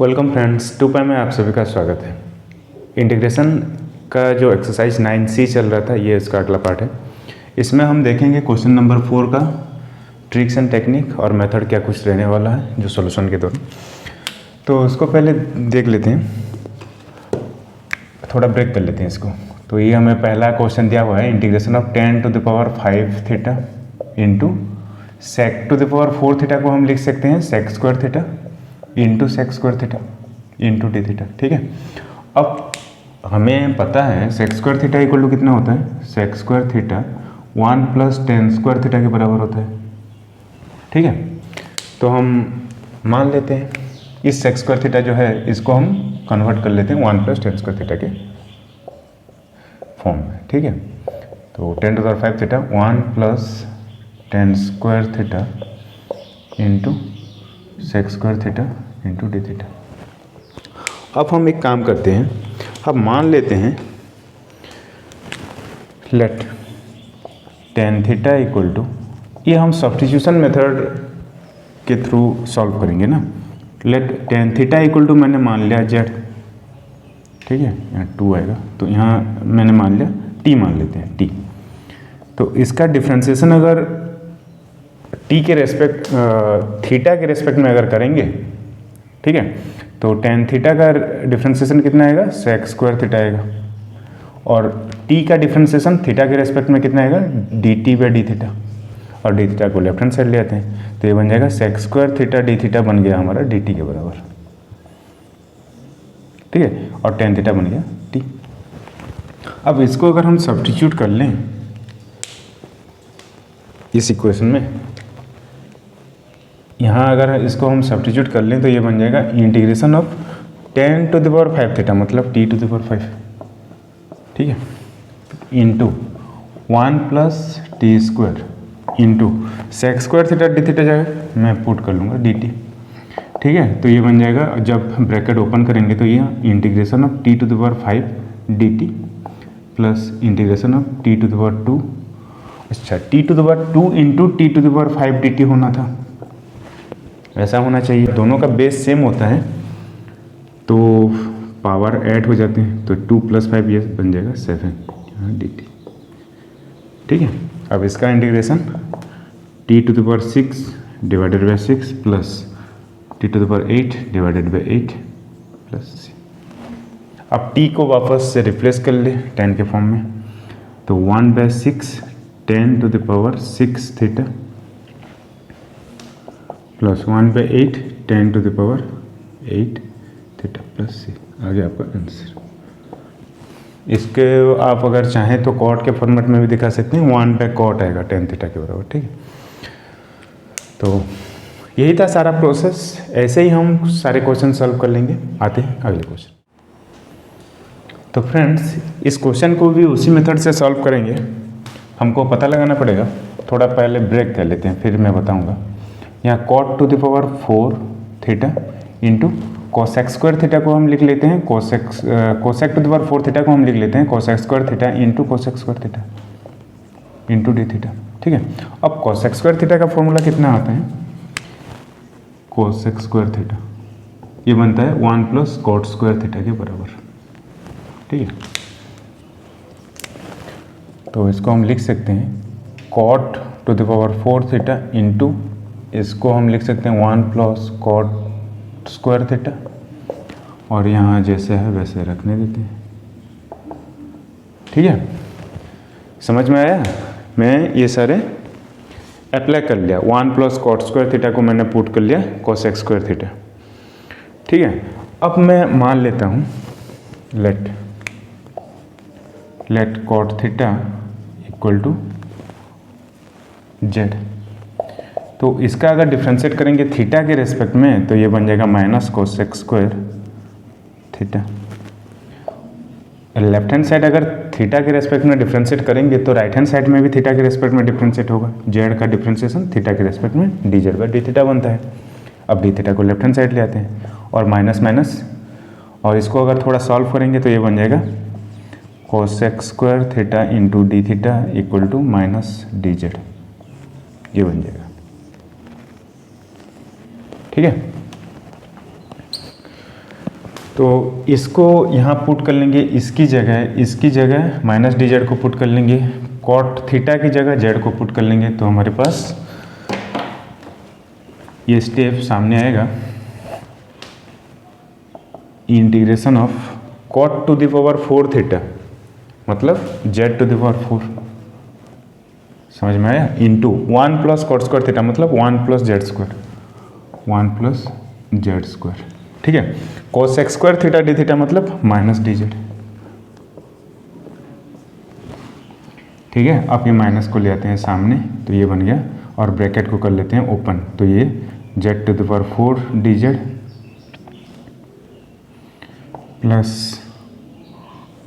Welcome friends, 2 में आप सभी का स्वागत है। इंटीग्रेशन का जो एक्सरसाइज 9C चल रहा था, ये इसका अगला पार्ट है। इसमें हम देखेंगे क्वेश्चन नंबर 4 का ट्रिक्स एंड टेक्निक और मेथड क्या कुछ रहने वाला है जो सॉल्यूशन के दौरान। तो उसको पहले देख लेते हैं, थोड़ा ब्रेक कर लेते हैं इसको। तो ये हमें पहला क्वेश्चन दिया हुआ है, integration of 10⁵ theta into sec to the power 4 theta को हम लिख सकते हैं sec square theta into sec square theta into d theta. ठीक है, अब हमें पता है sec square theta equal to कितना होता है, sec square theta 1 + tan square theta के बराबर होता है। ठीक है, तो हम मान लेते हैं इस सेक स्क्वायर थीटा जो है इसको हम कन्वर्ट कर लेते हैं 1 + tan स्क्वायर थीटा के फॉर्म में। ठीक है, तो 10⁵ theta 1 + tan square theta into sec square theta into d theta. अब हम एक काम करते हैं, अब मान लेते हैं let tan theta equal to, ये हम सब्स्टिट्यूशन मेथड के थ्रू सॉल्व करेंगे ना। Let tan theta equal to मैंने मान लिया z, ठीक है, यहाँ 2 आएगा, तो यहाँ मैंने मान लिया t, मान लेते हैं t। तो इसका डिफ्रेंसिएशन अगर t के रेस्पेक्ट थीटा के रेस्पेक्ट में अगर करेंगे, ठीक है, तो tan थीटा का डिफ्रेंसिएशन कितना आएगा, सेक स्क्वायर थीटा आएगा, और t का डिफ्रेंसिएशन थीटा के रेस्पेक्ट में कितना आएगा, dt/d थीटा, और डी थीटा को लेफ्ट हैंड साइड ले आते हैं तो ये बन जाएगा sec square theta d theta बन गया हमारा dt के बराबर। ठीक है, और tan थीटा बन गया t। अब इसको अगर हम सब्स्टिट्यूट कर लें इस इक्वेशन में, यहाँ अगर इसको हम सब्स्टिट्यूट कर लें तो ये बन जाएगा इंटीग्रेशन ऑफ 10⁵ थीटा, मतलब t⁵, ठीक है, into 1 + t square into sec square theta d theta जाएगा, मैं पुट कर लूँगा dt। ठीक है, तो ये बन जाएगा, जब ब्रैकेट ओपन करेंगे तो ये integration of t⁵ dt plus integration of t⁵, अच्छा t⁵ इंटू t⁵ dt होना था, ऐसा होना चाहिए। दोनों का बेस सेम होता है तो पावर ऐड हो जाते हैं, तो 2 + 5 ये बन जाएगा 7 यहाँ dt। ठीक है, अब इसका integration t⁵ divided by 6 plus t⁵ divided by 8 plus c। अब t को वापस से रिप्लेस कर ले tan के फॉर्म में, तो 1/6 10⁶ theta plus 1/8 10⁸ theta plus c, आ गया आपका आंसर। इसके आप अगर चाहें तो कॉट के फॉर्मेट में भी दिखा सकते हैं, 1/cot आएगा tan थीटा के बराबर। ठीक है, तो यही था सारा प्रोसेस। ऐसे ही हम सारे क्वेश्चन सॉल्व कर लेंगे। आते हैं अगले क्वेश्चन। तो फ्रेंड्स, इस क्वेश्चन को भी उसी मेथड से सॉल्व करेंगे। हमको पता लगाना पड़ेगा, थोड़ा पहले ब्रेक कर लेते हैं फिर मैं बताऊंगा। यहाँ cot⁴ theta into cosec square theta को हम लिख लेते हैं, कोसेक⁴ थीटा को हम लिख लेते हैं cosec square theta into cosec square theta into d theta. ठीक है, अब कोसेक स्क्वायर थीटा का फॉर्मूला कितना आता है, कोसेक स्क्वायर थीटा ये बनता है 1 + cot स्क्वायर थीटा के बराबर। ठीक है, तो इसको हम लिख सकते हैं cot⁴ थीटा इंटू, इसको हम लिख सकते हैं 1 + cot स्क्वायर थीटा, और यहाँ जैसे है वैसे रखने देते हैं। ठीक है, समझ में आया, मैं ये सारे अप्लाई कर लिया। 1 + cot स्क्वायर थीटा को मैंने पुट कर लिया कोसेक स्क्वायर थीटा। ठीक है, अब मैं मान लेता हूँ let cot theta equal to z। तो इसका अगर डिफ्रेंशिएट करेंगे थीटा के रेस्पेक्ट में तो ये बन जाएगा minus cosec square theta. Left hand side अगर थीटा के रेस्पेक्ट में डिफ्रेंशिएट करेंगे तो राइट हैंड साइड में भी थीटा के रेस्पेक्ट में डिफ्रेंशिएट होगा। जेड का डिफ्रेंशिएशन थीटा के रेस्पेक्ट में dz/d थीटा बनता है। अब डी थीटा को लेफ्ट हैंड साइड ले आते हैं और माइनस माइनस, और इसको अगर थोड़ा सॉल्व करेंगे तो ये बन जाएगा cosec square theta into d theta equal to minus dz, ये बन जाएगा। ठीक है, तो इसको यहाँ पुट कर लेंगे, इसकी जगह माइनस डी जेड को पुट कर लेंगे, कॉट थीटा की जगह जेड को पुट कर लेंगे, तो हमारे पास ये स्टेप सामने आएगा। Integration of cot to the power 4 theta मतलब जेड टू द पावर 4, समझ में आया, into 1 plus cot square theta मतलब 1 plus z square, 1 plus z square, ठीक है। Cosec square theta d theta मतलब माइनस डी जेड, ठीक है। अब ये माइनस को ले आते हैं सामने, तो ये बन गया, और ब्रैकेट को कर लेते हैं ओपन, तो ये z to the power 4 d z plus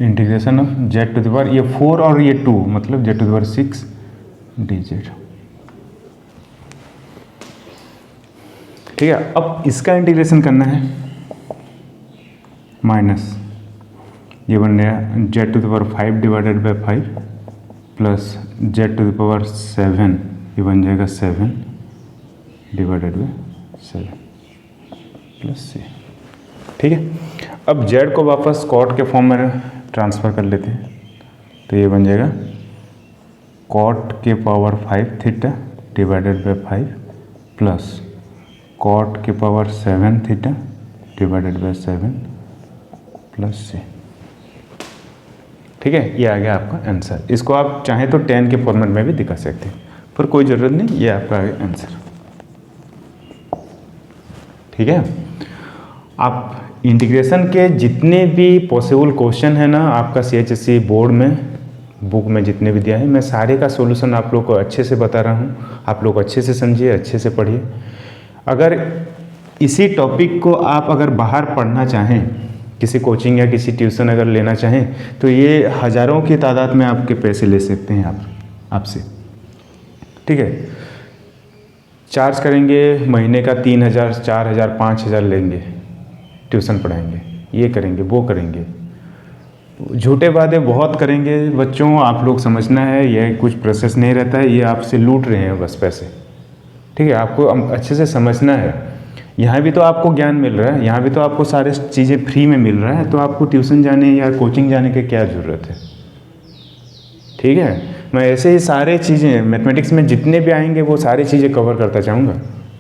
integration of z to the power, ये 4 और ये 2 मतलब z to the power 6 d z, ठीक है। अब इसका इंटीग्रेशन करना है, माइनस ये बन गया z to the power 5 divided by 5 plus z to the power 7, ये बन जाएगा 7 डिवाइडेड बाई 7 प्लस c, ठीक है। अब जेड को वापस कॉट के फॉर्म में ट्रांसफ़र कर लेते हैं, तो ये बन जाएगा कॉट के power 5 theta divided by 5 plus cot के power 7 theta divided by 7 plus c, ठीक है। ये आ गया आपका आंसर। इसको आप चाहें तो 10 के फॉर्मेट में भी दिखा सकते हैं, पर कोई ज़रूरत नहीं, ये आपका आ गया आंसर, ठीक है। आप इंटीग्रेशन के जितने भी पॉसिबल क्वेश्चन है ना आपका CHSE बोर्ड में बुक में जितने भी दिया है, मैं सारे का सॉल्यूशन आप लोग को अच्छे से बता रहा हूँ, आप लोग अच्छे से समझिए, अच्छे से पढ़िए। अगर इसी टॉपिक को आप अगर बाहर पढ़ना चाहें, किसी कोचिंग या किसी ट्यूशन अगर लेना चाहें, तो ये हज़ारों की तादाद में आपके पैसे ले सकते हैं आपसे, ठीक है। चार्ज करेंगे महीने का 3,000 4,000 5,000 लेंगे, ट्यूशन पढ़ाएंगे, ये करेंगे वो करेंगे, झूठे वादे बहुत करेंगे। बच्चों आप लोग समझना है, ये कुछ प्रोसेस नहीं रहता है, ये आपसे लूट रहे हैं बस पैसे, ठीक है। आपको अच्छे से समझना है, यहाँ भी तो आपको ज्ञान मिल रहा है, यहाँ भी तो आपको सारे चीज़ें फ्री में मिल रहा है, तो आपको ट्यूशन जाने या कोचिंग जाने की क्या ज़रूरत है, ठीक है। मैं ऐसे ही सारे चीज़ें मैथमेटिक्स में जितने भी आएंगे वो सारी चीज़ें कवर करता जाऊँगा,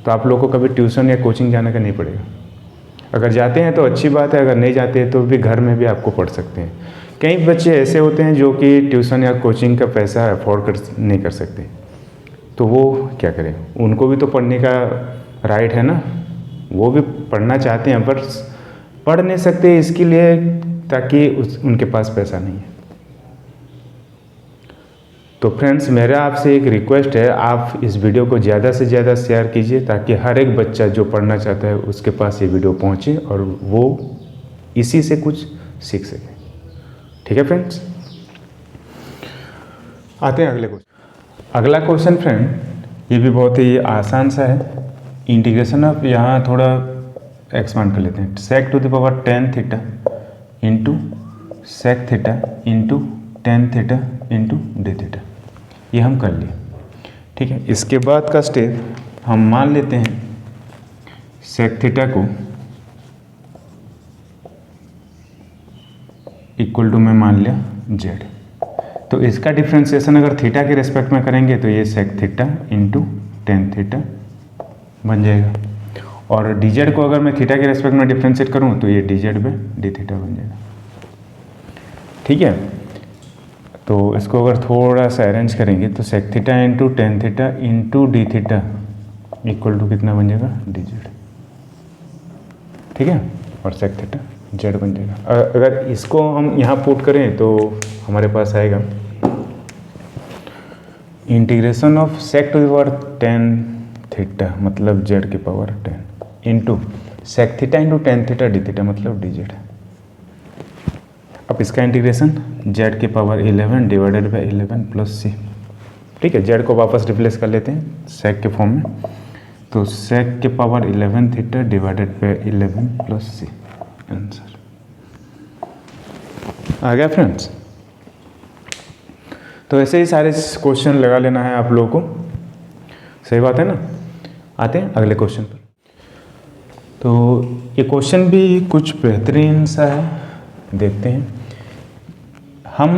तो आप लोगों को कभी ट्यूशन या कोचिंग जाने का नहीं पड़ेगा। अगर जाते हैं तो अच्छी बात है, अगर नहीं जाते हैं तो भी घर में भी आपको पढ़ सकते हैं। कई बच्चे ऐसे होते हैं जो कि ट्यूशन या कोचिंग का पैसा अफोर्ड नहीं कर सकते, तो वो क्या करें, उनको भी तो पढ़ने का राइट है ना, वो भी पढ़ना चाहते हैं पर पढ़ नहीं सकते, इसके लिए ताकि उनके पास पैसा नहीं है। तो फ्रेंड्स मेरा आपसे एक रिक्वेस्ट है, आप इस वीडियो को ज़्यादा से ज़्यादा शेयर कीजिए ताकि हर एक बच्चा जो पढ़ना चाहता है उसके पास ये वीडियो पहुंचे और वो इसी से कुछ सीख सके, ठीक है फ्रेंड्स। आते हैं अगले क्वेश्चन। अगला क्वेश्चन फ्रेंड ये भी बहुत ही आसान सा है। इंटीग्रेशन ऑफ, यहाँ थोड़ा एक्सपांड कर लेते हैं, sec to the power 10 theta into sec theta into 10 theta into d theta, ये हम कर लिए, ठीक है। इसके बाद का स्टेप हम मान लेते हैं सेक थीटा को इक्वल टू में मान लिया जेड, तो इसका डिफ्रेंशिएशन अगर थीटा के रेस्पेक्ट में करेंगे तो ये सेक थीटा इंटू 10 थीटा बन जाएगा, और डी जेड को अगर मैं थीटा के रेस्पेक्ट में डिफ्रेंशिएट करूँ तो ये D Z by D theta बन जाएगा, ठीक है। तो इसको अगर थोड़ा सा अरेंज करेंगे तो sec theta into 10 theta into d theta equal to कितना बन जाएगा, डी जेड, ठीक है, और सेक थीटा जेड बन जाएगा। अगर इसको हम यहाँ पुट करें तो हमारे पास आएगा integration of sec to the power 10 theta मतलब जेड की power 10 into sec theta into 10 theta d theta मतलब डी जेड। अब इसका इंटीग्रेशन जेड की power 11 divided by 11 plus c, ठीक है। जेड को वापस रिप्लेस कर लेते हैं सेक के फॉर्म में, तो सेक के power 11 theta divided by 11 plus c, answer आ गया फ्रेंड्स। तो ऐसे ही सारे क्वेश्चन लगा लेना है आप लोगों को, सही बात है ना। आते हैं अगले क्वेश्चन पर। तो ये क्वेश्चन भी कुछ बेहतरीन सा है, देखते हैं। हम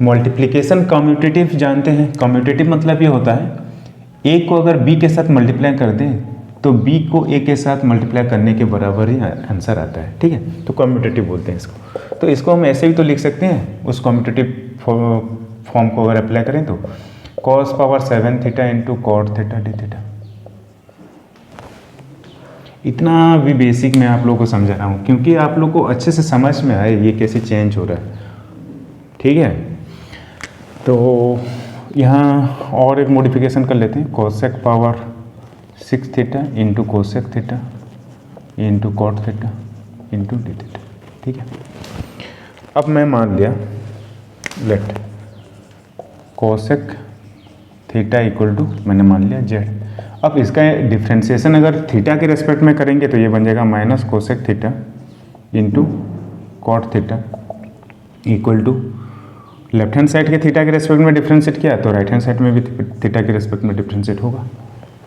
मल्टीप्लिकेशन कम्यूटेटिव जानते हैं। कम्यूटेटिव मतलब ये होता है ए को अगर बी के साथ मल्टीप्लाई कर दें तो बी को ए के साथ मल्टीप्लाई करने के बराबर ही आंसर आता है, ठीक है। तो कम्यूटेटिव बोलते हैं इसको। तो इसको हम ऐसे भी तो लिख सकते हैं, उस कम्यूटेटिव फॉर्म को अगर अप्लाई करें तो cos power 7 theta into cot theta d theta. इतना भी बेसिक मैं आप लोगों को समझा रहा हूँ क्योंकि आप लोग को अच्छे से समझ में आए ये कैसे चेंज हो रहा है, ठीक है। तो यहाँ और एक मॉडिफिकेशन कर लेते हैं, cosec power 6 theta into cosec theta into cot theta into d theta, ठीक है। अब मैं मान लिया let cosec theta equal to, मैंने मान लिया जेड। अब इसका डिफ्रेंशिएशन अगर थीटा के रेस्पेक्ट में करेंगे तो ये बन जाएगा minus cosec theta into cot theta equal to, left hand side के थीटा के रेस्पेक्ट में डिफ्रेंशिएट किया तो राइट हैंड साइड में भी थीटा के रेस्पेक्ट में डिफ्रेंशिएट होगा,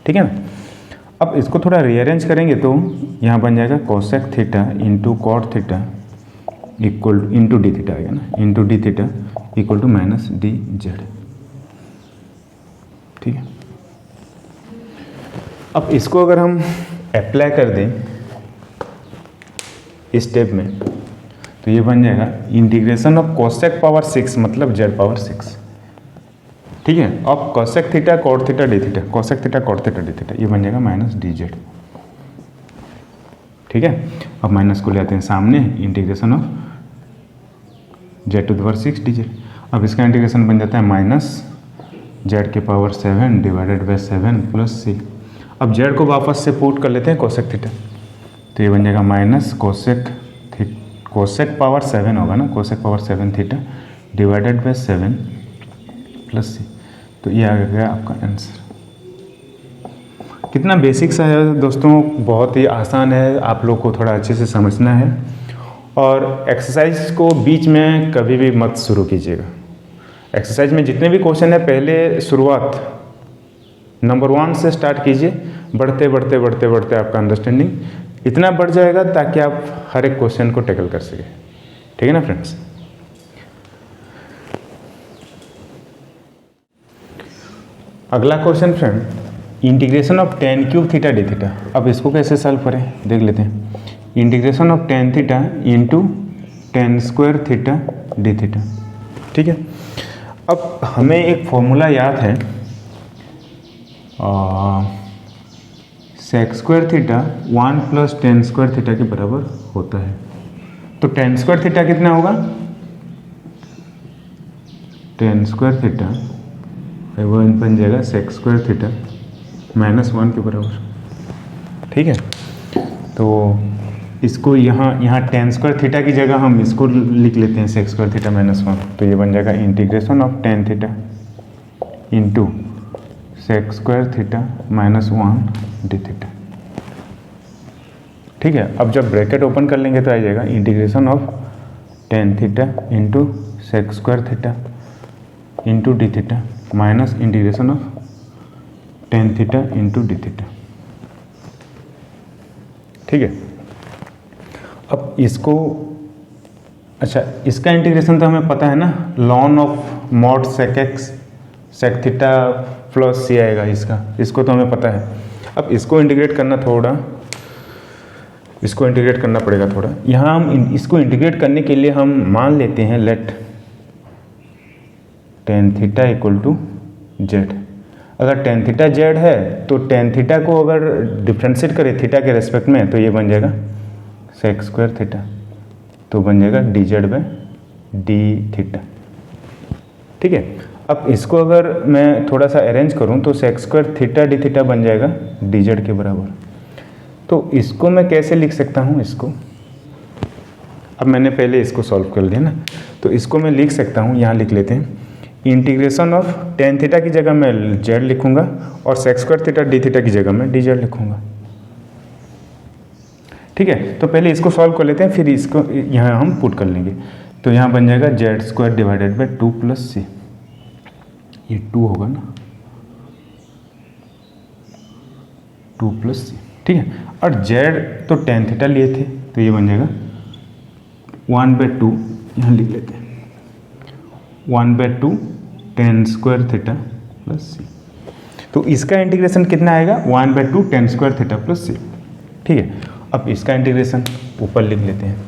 ठीक है ना। अब इसको थोड़ा रीअरेंज करेंगे तो यहाँ बन जाएगा cosec theta into cot theta equal into d theta आएगा ना, into d theta equal to minus d z, ठीक है। अब इसको अगर हम अप्लाई कर दें इस स्टेप में तो ये बन जाएगा इंटीग्रेशन ऑफ कोसेक पावर 6 मतलब जेड पावर 6, ठीक है। अब cosec theta cot theta d theta, cosec theta cot theta d theta, ये बन जाएगा माइनस डी जेड, ठीक है। अब माइनस को ले आते हैं सामने, integration of z to the power 6 d z. अब इसका इंटीग्रेशन बन जाता है माइनस जेड के power 7 divided by 7 plus c. अब जेड को वापस से पुट कर लेते हैं कोसेक थीटा, तो ये बन जाएगा माइनस कोसेक पावर 7 होगा ना, cosec power 7 theta divided by 7 plus c. तो ये आ गया आपका आंसर। कितना बेसिक सा है दोस्तों, बहुत ही आसान है, आप लोग को थोड़ा अच्छे से समझना है। और एक्सरसाइज को बीच में कभी भी मत शुरू कीजिएगा। एक्सरसाइज में जितने भी क्वेश्चन है पहले शुरुआत नंबर 1 से स्टार्ट कीजिए, बढ़ते बढ़ते बढ़ते बढ़ते आपका अंडरस्टैंडिंग इतना बढ़ जाएगा ताकि आप हर एक क्वेश्चन को टैकल कर सकें, ठीक है ना फ्रेंड्स। अगला question friend, integration of tan cube theta d theta. अब इसको कैसे सॉल्व करें देख लेते हैं। Integration of tan theta into tan square theta d theta, ठीक है। अब हमें एक फॉर्मूला याद है, sec square theta 1 plus tan square theta के बराबर होता है। तो tan स्क्वायर थीटा कितना होगा, tan स्क्वायर थीटा वो बन जाएगा सेक स्क्वायर थीटा -1 के बराबर, ठीक है। तो इसको यहाँ tan स्क्वायर थीटा की जगह हम इसको लिख लेते हैं सेक स्क्वायर थीटा -1। तो ये बन जाएगा integration of tan theta into sec square theta -1 d theta, ठीक है। अब जब ब्रैकेट ओपन कर लेंगे तो आ जाएगा integration of tan theta into sec square theta into d theta minus integration of tan theta into d theta, ठीक है। अब इसको, अच्छा इसका इंटीग्रेशन तो हमें पता है ना, ln of mod sec x sec theta plus c आएगा इसको तो हमें पता है। अब इसको इंटीग्रेट करना इसको इंटीग्रेट करना पड़ेगा थोड़ा। यहाँ हम इसको इंटीग्रेट करने के लिए हम मान लेते हैं let tan theta equal to z. अगर tan थीटा जेड है तो tan थीटा को अगर डिफ्रेंशिएट करें थीटा के रेस्पेक्ट में तो ये बन जाएगा सेक स्क्वायर थीटा, तो बन जाएगा D Z by D theta, ठीक है। अब इसको अगर मैं थोड़ा सा अरेंज करूं तो sec square theta d theta बन जाएगा डी जेड के बराबर। तो इसको मैं कैसे लिख सकता हूं, इसको अब मैंने पहले इसको सॉल्व कर लिया ना, तो इसको मैं लिख सकता हूं, यहाँ लिख लेते हैं इंटीग्रेशन ऑफ tan थीटा की जगह मैं जेड लिखूंगा और sec square theta d theta की जगह मैं डी जेड लिखूंगा, ठीक है। तो पहले इसको सॉल्व कर लेते हैं फिर इसको यहाँ हम पुट कर लेंगे। तो यहाँ बन जाएगा z square divided by 2 plus c, ये 2 होगा ना, 2 प्लस सी, ठीक है। और जेड तो टेन थीटा लिए थे, तो ये बन जाएगा 1/2, यहाँ लिख लेते हैं 1/2 tan square theta plus c. तो इसका इंटीग्रेशन कितना आएगा 1/2 tan square theta plus c. ठीक है, अब इसका इंटीग्रेशन ऊपर लिख लेते हैं।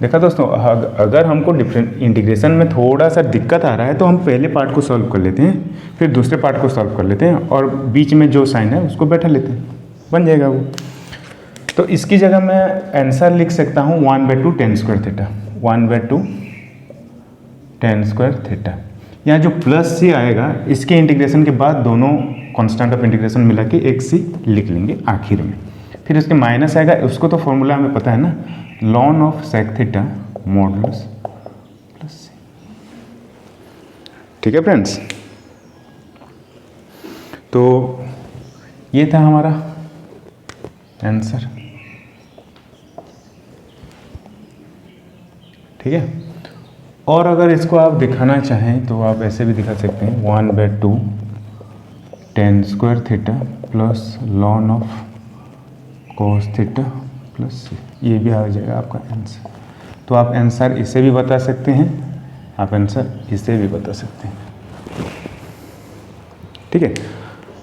देखा दोस्तों, अगर हमको डिफरेंट इंटीग्रेशन में थोड़ा सा दिक्कत आ रहा है तो हम पहले पार्ट को सॉल्व कर लेते हैं, फिर दूसरे पार्ट को सॉल्व कर लेते हैं और बीच में जो साइन है उसको बैठा लेते हैं, बन जाएगा वो। तो इसकी जगह मैं आंसर लिख सकता हूँ 1/2 tan square theta, 1/2 tan square theta. यहाँ जो प्लस सी आएगा इसके इंटीग्रेशन के बाद दोनों कांस्टेंट ऑफ इंटीग्रेशन मिला के एक सी लिख लेंगे आखिर में। फिर उसके माइनस आएगा, उसको तो फॉर्मूला हमें पता है ना, ln of sec theta modulus plus c. ठीक है फ्रेंड्स, तो ये था हमारा आंसर। ठीक है, और अगर इसको आप दिखाना चाहें तो आप ऐसे भी दिखा सकते हैं 1/2 tan square theta plus ln of cos theta plus c, ये भी आ जाएगा आपका आंसर। तो आप आंसर इसे भी बता सकते हैं, आप आंसर इसे भी बता सकते हैं। ठीक है,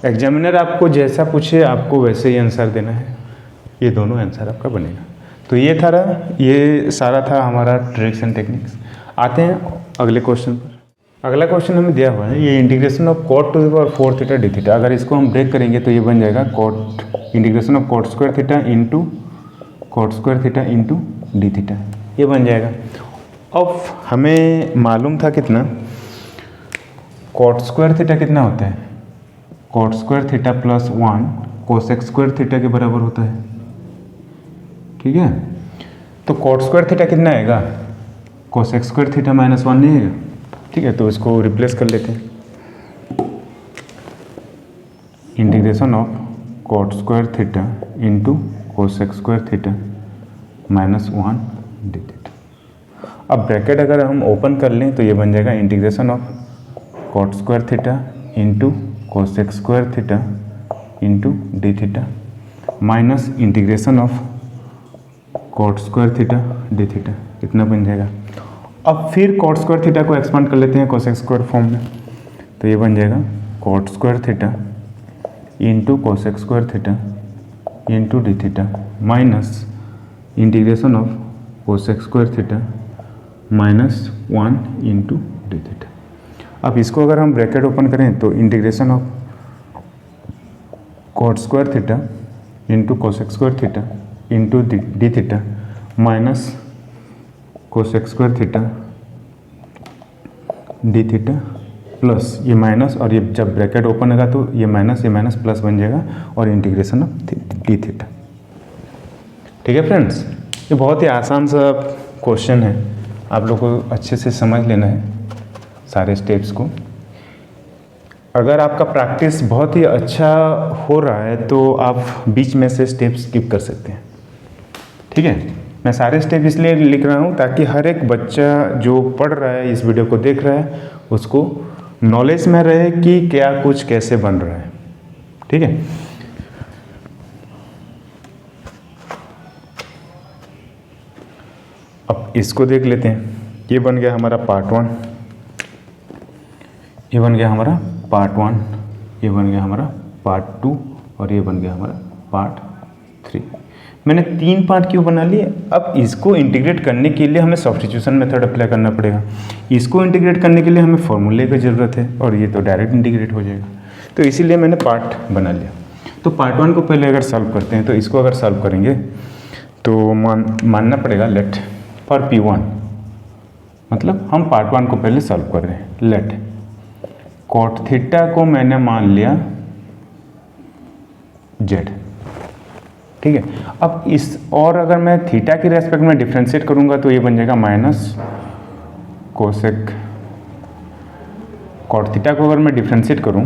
एग्जामिनर आपको जैसा पूछे आपको वैसे ही आंसर देना है, ये दोनों आंसर आपका बनेगा। तो ये सारा था हमारा ट्रिक्स एंड टेक्निक्स। आते हैं अगले क्वेश्चन पर। अगला क्वेश्चन हमें दिया हुआ है, ये integration of cot to the power 4 theta d theta. अगर इसको हम ब्रेक करेंगे तो ये बन जाएगा integration of cot square theta into cot square theta into d theta, ये बन जाएगा। अब हमें मालूम था कितना, cot स्क्वायर थीटा कितना होता है, cot square theta plus 1 cosec square theta के बराबर होता है। ठीक है, तो cot स्क्वायर थीटा कितना आएगा, कोसेक स्क्वायर थीटा माइनस 1 नहीं आएगा। ठीक है, तो इसको रिप्लेस कर लेते हैं, integration of cot square theta into cosec square theta minus 1 d theta. अब ब्रैकेट अगर हम ओपन कर लें तो ये बन जाएगा integration of cot square theta into cosec square theta into d theta minus integration of cot square theta d theta, कितना बन जाएगा। अब फिर cot स्क्वायर थीटा को एक्सपांड कर लेते हैं कोसेक स्क्वायर फॉर्म में, तो ये बन जाएगा cot square theta into cosec square theta into d theta minus integration of cosec square theta minus 1 into d theta. अब इसको अगर हम ब्रैकेट ओपन करें तो integration of cot square theta into cosec square theta into d theta minus cosec square theta d theta plus ये minus, और ये जब ब्रैकेट ओपन होगा तो ये माइनस प्लस बन जाएगा और इंटीग्रेशन ऑफ डी थीटा। ठीक है फ्रेंड्स, ये बहुत ही आसान सा क्वेश्चन है, आप लोग को अच्छे से समझ लेना है सारे स्टेप्स को। अगर आपका प्रैक्टिस बहुत ही अच्छा हो रहा है तो आप बीच में से स्टेप स्किप कर सकते हैं। ठीक है, मैं सारे स्टेप इसलिए लिख रहा हूँ ताकि हर एक बच्चा जो पढ़ रहा है, इस वीडियो को देख रहा है, उसको नॉलेज में रहे कि क्या कुछ कैसे बन रहा है। ठीक है, अब इसको देख लेते हैं। ये बन गया हमारा पार्ट 1, ये बन गया हमारा पार्ट 1, ये बन गया हमारा पार्ट 2 और ये बन गया हमारा पार्ट 3। मैंने 3 पार्ट क्यों बना लिए, अब इसको इंटीग्रेट करने के लिए हमें सब्स्टिट्यूशन मेथड अप्लाई करना पड़ेगा। इसको इंटीग्रेट करने के लिए हमें फॉर्मूले की ज़रूरत है और ये तो डायरेक्ट इंटीग्रेट हो जाएगा, तो इसीलिए मैंने पार्ट बना लिया। तो पार्ट 1 को पहले अगर सॉल्व करते हैं तो इसको अगर सॉल्व करेंगे तो मानना पड़ेगा लेट फॉर P1, मतलब हम पार्ट 1 को पहले सॉल्व कर रहे हैं। लेट cot थीटा को मैंने मान लिया z। ठीक है, अब इस और अगर मैं थीटा के रेस्पेक्ट में डिफ्रेंशिएट करूंगा तो ये बन जाएगा माइनस कोसेक। cot थीटा को अगर मैं डिफ्रेंशिएट करूं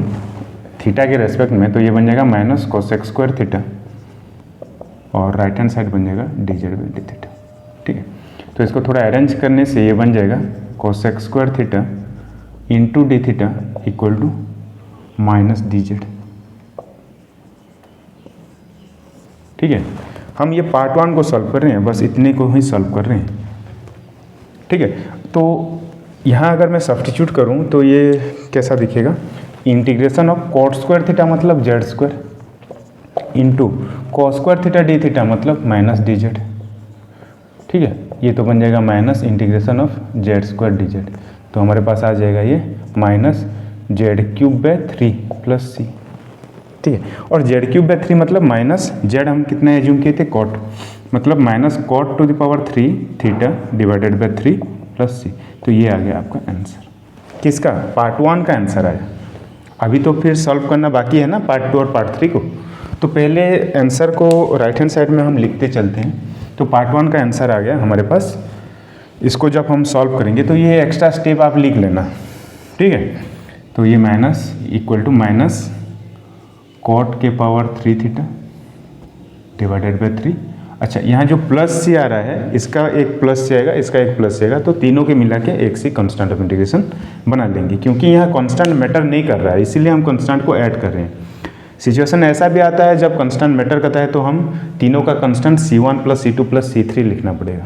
थीटा के रेस्पेक्ट में तो ये बन जाएगा माइनस कोसेक स्क्वायर थीटा और राइट हैंड साइड बन जाएगा dz बाई डी थीटा। ठीक है, तो इसको थोड़ा अरेंज करने से ये बन जाएगा cosec square theta into d theta equal to minus dz। ठीक है, हम ये पार्ट 1 को सॉल्व कर रहे हैं, बस इतने को ही सॉल्व कर रहे हैं। ठीक है, तो यहाँ अगर मैं सब्स्टिट्यूट करूँ तो ये कैसा दिखेगा, integration of cot square theta मतलब z square into cos square theta d theta मतलब माइनस डी जेड। ठीक है, ये तो बन जाएगा minus integration of z square d z, तो हमारे पास आ जाएगा ये minus z cube by 3 plus c. ठीक है, और जेड क्यूब बाय 3 मतलब माइनस जेड हम कितना एज्यूम किए थे, कॉट, मतलब minus cot to the power 3 theta divided by 3 plus c. तो ये आ गया आपका आंसर, किसका, पार्ट 1 का आंसर आया। अभी तो फिर सॉल्व करना बाकी है ना पार्ट 2 और पार्ट 3 को, तो पहले आंसर को राइट हैंड साइड में हम लिखते चलते हैं। तो पार्ट 1 का आंसर आ गया हमारे पास, इसको जब हम सॉल्व करेंगे तो ये एक्स्ट्रा स्टेप आप लिख लेना। ठीक है, तो ये minus equal to minus cot के पावर 3 थीटा डिवाइडेड बाय 3। अच्छा, यहाँ जो प्लस सी आ रहा है, इसका एक प्लस सी आएगा, इसका एक प्लस सी आएगा, तो तीनों के मिला के एक सी कांस्टेंट ऑफ इंटीग्रेशन बना लेंगे। क्योंकि यहाँ कांस्टेंट मैटर नहीं कर रहा है, इसीलिए हम कांस्टेंट को ऐड कर रहे हैं। सिचुएशन ऐसा भी आता है जब कांस्टेंट मैटर करता है तो हम तीनों का constant C1 plus C2 plus C3 लिखना पड़ेगा,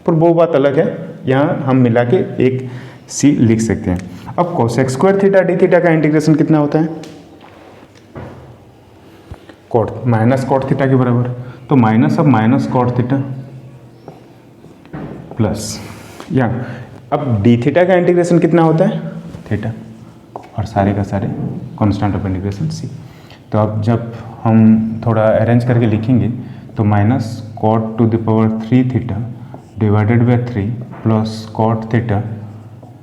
पर वो बात अलग है। यहाँ हम मिला के एक सी लिख सकते हैं। अब cosec square theta d theta का इंटीग्रेशन कितना होता है, कॉट माइनस कॉट थीटा के बराबर, तो minus of minus cot theta plus यहाँ अब डी थीटा का इंटीग्रेशन कितना होता है, थीटा, और सारे का सारे कांस्टेंट ऑफ इंटीग्रेशन सी। तो अब जब हम थोड़ा अरेंज करके लिखेंगे तो minus cot to the power 3 theta divided by 3 plus cot theta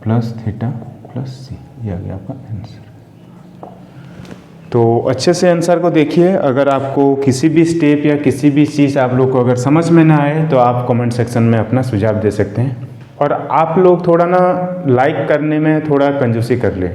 plus theta plus c, ये आ गया आपका आंसर। तो अच्छे से आंसर को देखिए। अगर आपको किसी भी स्टेप या किसी भी चीज़ आप लोग को अगर समझ में ना आए तो आप कमेंट सेक्शन में अपना सुझाव दे सकते हैं। और आप लोग थोड़ा ना लाइक करने में थोड़ा कंजूसी कर लें।